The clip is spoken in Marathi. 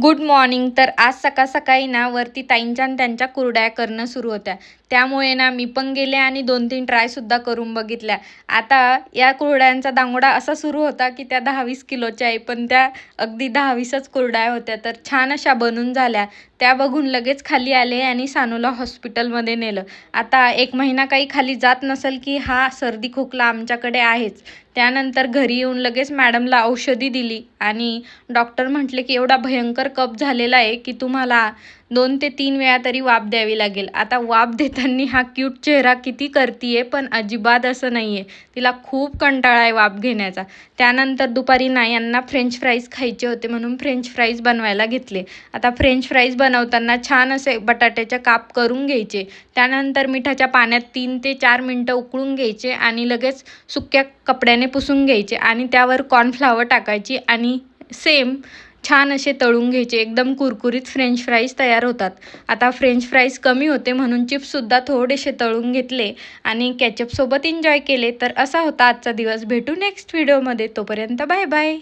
Good morning. तर आज सकाळी ना वरती ताईंच्या आणि त्यांच्या कुरड्या करणं सुरू होत्या. त्यामुळे ना मी पण गेले आणि 2-3 ट्रायसुद्धा करून बघितल्या. आता या कुरड्यांचा दांगोडा असा सुरू होता की त्या 10-20 किलोच्या आहे, पण त्या अगदी 10-20च कुरड्या होत्या. तर छान अशा बनून झाल्या. त्या बघून लगेच खाली आले आणि सानूला हॉस्पिटलमध्ये नेलं. आता 1 महिना काही खाली जात नसेल की हा सर्दी खोकला आमच्याकडे आहेच. त्यानंतर घरी येऊन लगेच मॅडमला औषधी दिली आणि डॉक्टर म्हटले की एवढा भयंकर कफ झालेला आहे की तुम्हाला 2 ते 3 वेळा तरी वाफ द्यावी लागेल. आता वाफ देताना हा क्यूट चेहरा किती करतीये, पण अजिबात असं नाही आहे. तिला खूप कंटाळा आहे वाफ घेण्याचा. त्यानंतर दुपारी ना यांना फ्रेंच फ्राईज खायचे होते म्हणून फ्रेंच फ्राईज बनवायला घेतले. आता फ्रेंच फ्राईज बनवताना छान असे बटाट्याचे काप करून घ्यायचे. त्यानंतर मिठाच्या पाण्यात 3 ते 4 मिनिटं उकळून घ्यायचे आणि लगेच सुक्या कपड्याने पुसून घ्यायचे आणि त्यावर कॉर्नफ्लॉवर टाकायची आणि सेम छान असे तळून घ्यायचे. एकदम कुरकुरीत फ्रेंच फ्राईज तयार होतात. आता फ्रेंच फ्राईज कमी होते म्हणून चिप्ससुद्धा थोडेसे तळून घेतले आणि केचपसोबत एन्जॉय केले. तर असा होता आजचा दिवस. भेटू नेक्स्ट व्हिडिओमध्ये. तोपर्यंत बाय बाय.